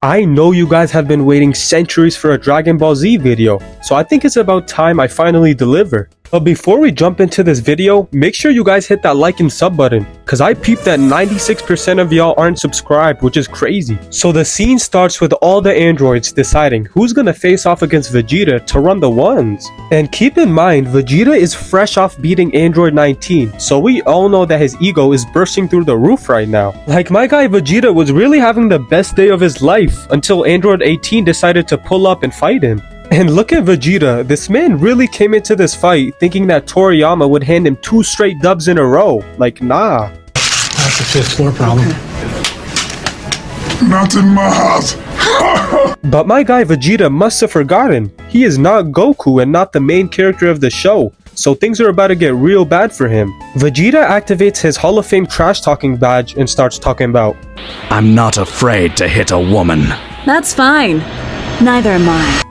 I know you guys have been waiting centuries for a Dragon Ball Z video, so I think it's about time I finally deliver. But before we jump into this video, make sure you guys hit that like and sub button, cause I peeped that 96% of y'all aren't subscribed, which is crazy. So the scene starts with all the androids deciding who's gonna face off against Vegeta to run the ones. And keep in mind, Vegeta is fresh off beating Android 19, so we all know that his ego is bursting through the roof right now. Like my guy Vegeta was really having the best day of his life until Android 18 decided to pull up and fight him. And look at Vegeta, this man really came into this fight thinking that Toriyama would hand him 2 straight dubs in a row. Like, nah. That's a 5th floor problem. Not in my house. But my guy Vegeta must have forgotten. He is not Goku and not the main character of the show, so things are about to get real bad for him. Vegeta activates his Hall of Fame trash talking badge and starts talking about, I'm not afraid to hit a woman. That's fine. Neither am I.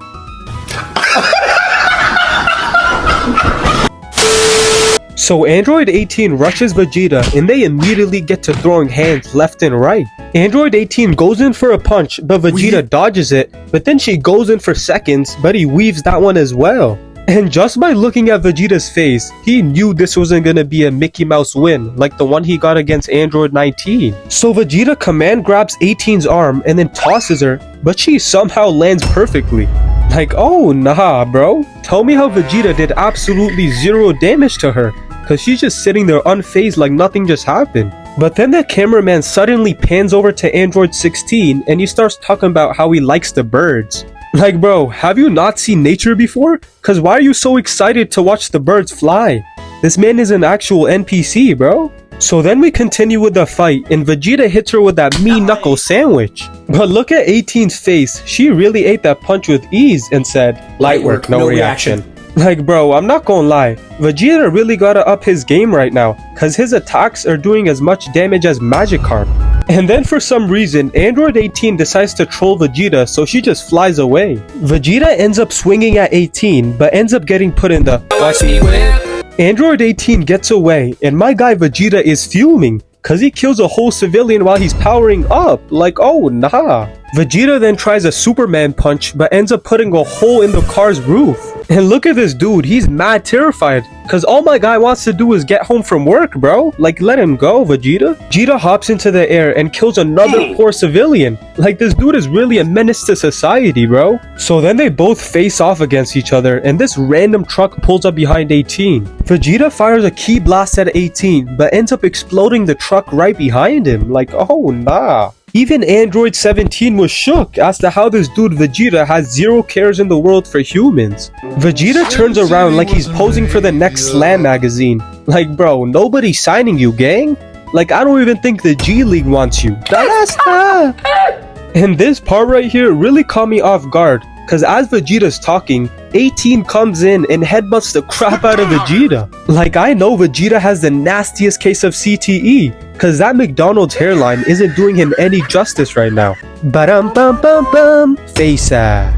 So Android 18 rushes Vegeta and they immediately get to throwing hands left and right. Android 18 goes in for a punch, but Vegeta dodges it, but then she goes in for seconds, but he weaves that one as well. And just by looking at Vegeta's face, he knew this wasn't gonna be a Mickey Mouse win like the one he got against Android 19. So Vegeta command grabs 18's arm and then tosses her, but she somehow lands perfectly. Like, oh nah bro, tell me how Vegeta did absolutely 0 damage to her, cause she's just sitting there unfazed like nothing just happened. But then the cameraman suddenly pans over to Android 16 and he starts talking about how he likes the birds. Like bro, have you not seen nature before? Cause why are you so excited to watch the birds fly? This man is an actual NPC bro. So then we continue with the fight and Vegeta hits her with that mean knuckle sandwich. But look at 18's face, she really ate that punch with ease and said, light work, no reaction. Like bro, I'm not gonna lie, Vegeta really gotta up his game right now, cause his attacks are doing as much damage as Magikarp. And then for some reason, Android 18 decides to troll Vegeta, so she just flies away. Vegeta ends up swinging at 18, but ends up getting put in the Android 18 gets away, and my guy Vegeta is fuming, cause he kills a whole civilian while he's powering up. Like, oh nah. Vegeta then tries a Superman punch, but ends up putting a hole in the car's roof. And look at this dude, he's mad terrified, cause all my guy wants to do is get home from work, bro. Like, let him go, Vegeta. Vegeta hops into the air and kills another poor civilian. Like, this dude is really a menace to society, bro. So then they both face off against each other, and this random truck pulls up behind 18. Vegeta fires a ki blast at 18, but ends up exploding the truck right behind him. Like, oh nah. Even Android 17 was shook as to how this dude Vegeta has 0 cares in the world for humans. Vegeta turns around like he's posing for the next Slam magazine. Like bro, nobody's signing you, gang. Like I don't even think the G League wants you. And this part right here really caught me off guard, cause as Vegeta's talking, 18 comes in and headbutts the crap out of Vegeta. Like I know Vegeta has the nastiest case of CTE, cause that McDonald's hairline isn't doing him any justice right now. Ba-dum bum bum bum, face sack.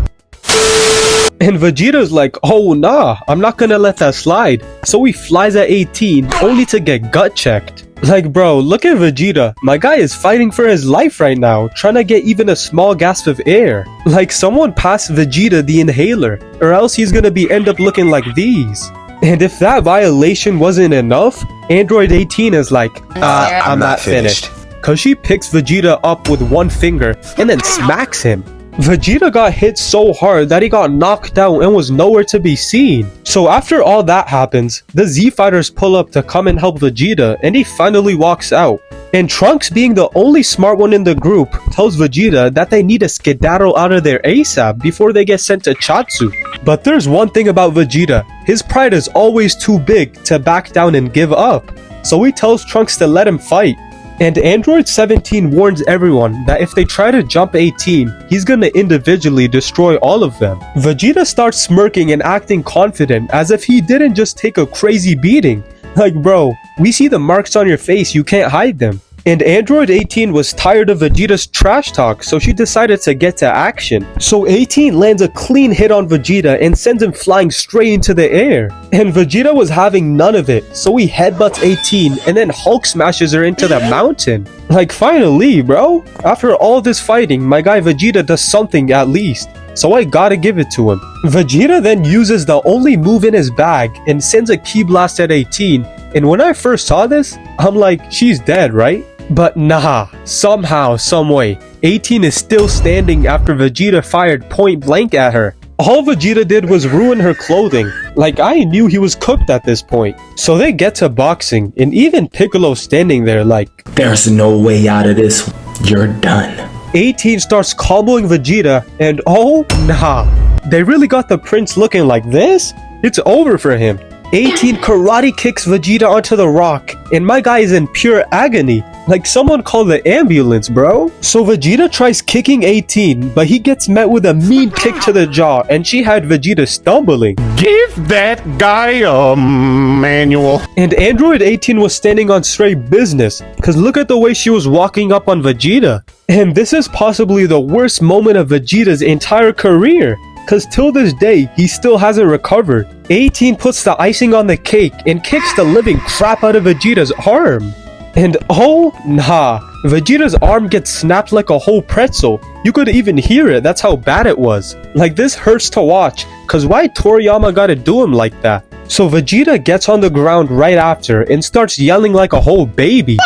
And Vegeta's like, oh nah, I'm not gonna let that slide. So he flies at 18, only to get gut checked. Like bro, look at Vegeta. My guy is fighting for his life right now, trying to get even a small gasp of air. Like someone pass Vegeta the inhaler, or else he's gonna end up looking like these. And if that violation wasn't enough, Android 18 is like, I'm not finished. Cause she picks Vegeta up with one finger and then smacks him. Vegeta got hit so hard that he got knocked out and was nowhere to be seen. So after all that happens, the Z Fighters pull up to come and help Vegeta, and he finally walks out. And Trunks, being the only smart one in the group, tells Vegeta that they need to skedaddle out of there ASAP before they get sent to Chatsu. But there's one thing about Vegeta, his pride is always too big to back down and give up. So he tells Trunks to let him fight. And Android 17 warns everyone that if they try to jump 18, he's gonna individually destroy all of them. Vegeta starts smirking and acting confident as if he didn't just take a crazy beating. Like bro, we see the marks on your face, you can't hide them. And Android 18 was tired of Vegeta's trash talk, so she decided to get to action. So 18 lands a clean hit on Vegeta and sends him flying straight into the air. And Vegeta was having none of it, so he headbutts 18 and then Hulk smashes her into the mountain. Like, finally, bro. After all this fighting, my guy Vegeta does something at least. So I gotta give it to him. Vegeta then uses the only move in his bag and sends a ki blast at 18. And when I first saw this, I'm like, she's dead, right? But nah, somehow, someway, 18 is still standing after Vegeta fired point blank at her. All Vegeta did was ruin her clothing. Like, I knew he was cooked at this point. So they get to boxing, and even Piccolo's standing there like, there's no way out of this. You're done. 18 starts comboing Vegeta, and oh nah, they really got the prince looking like this? It's over for him. 18 karate kicks Vegeta onto the rock, and my guy is in pure agony. Like, someone call the ambulance, bro. So Vegeta tries kicking 18, but he gets met with a mean kick to the jaw, and she had Vegeta stumbling. Give that guy a manual. And Android 18 was standing on straight business, cause look at the way she was walking up on Vegeta. And this is possibly the worst moment of Vegeta's entire career, cause till this day, he still hasn't recovered. 18 puts the icing on the cake and kicks the living crap out of Vegeta's arm. And oh nah, Vegeta's arm gets snapped like a whole pretzel. You could even hear it, that's how bad it was. Like, this hurts to watch, cause why Toriyama gotta do him like that? So Vegeta gets on the ground right after and starts yelling like a whole baby.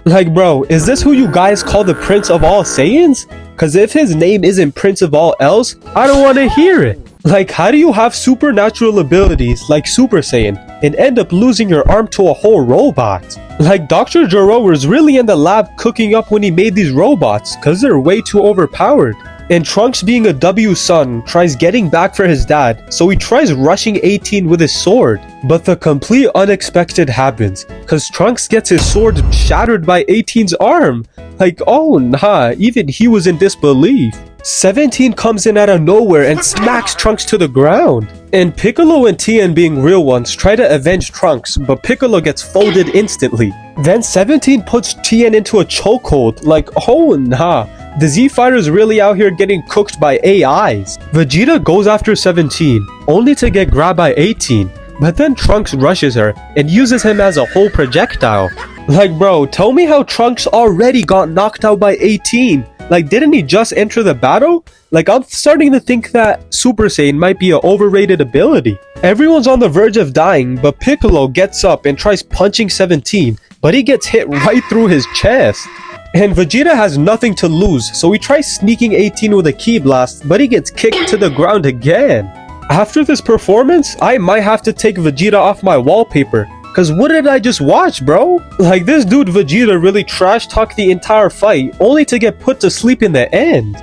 Like, bro, is this who you guys call the Prince of All Saiyans? Cause if his name isn't Prince of All Else, I don't wanna hear it. Like, how do you have supernatural abilities like Super Saiyan and end up losing your arm to a whole robot? Like, Dr. Gero was really in the lab cooking up when he made these robots, cause they're way too overpowered. And Trunks, being a W son, tries getting back for his dad, so he tries rushing 18 with his sword. But the complete unexpected happens, cause Trunks gets his sword shattered by 18's arm. Like, oh nah, even he was in disbelief. 17 comes in out of nowhere and smacks Trunks to the ground. And Piccolo and Tien, being real ones, try to avenge Trunks, but Piccolo gets folded instantly. Then 17 puts Tien into a chokehold, like, oh nah. The Z Fighter's really out here getting cooked by AIs. Vegeta goes after 17, only to get grabbed by 18. But then Trunks rushes her and uses him as a whole projectile. Like, bro, tell me how Trunks already got knocked out by 18. Like, didn't he just enter the battle? Like, I'm starting to think that Super Saiyan might be an overrated ability. Everyone's on the verge of dying, but Piccolo gets up and tries punching 17, but he gets hit right through his chest. And Vegeta has nothing to lose, so he tries sneaking 18 with a ki blast, but he gets kicked to the ground again. After this performance, I might have to take Vegeta off my wallpaper. Cause what did I just watch, bro? Like, this dude Vegeta really trash talked the entire fight, only to get put to sleep in the end.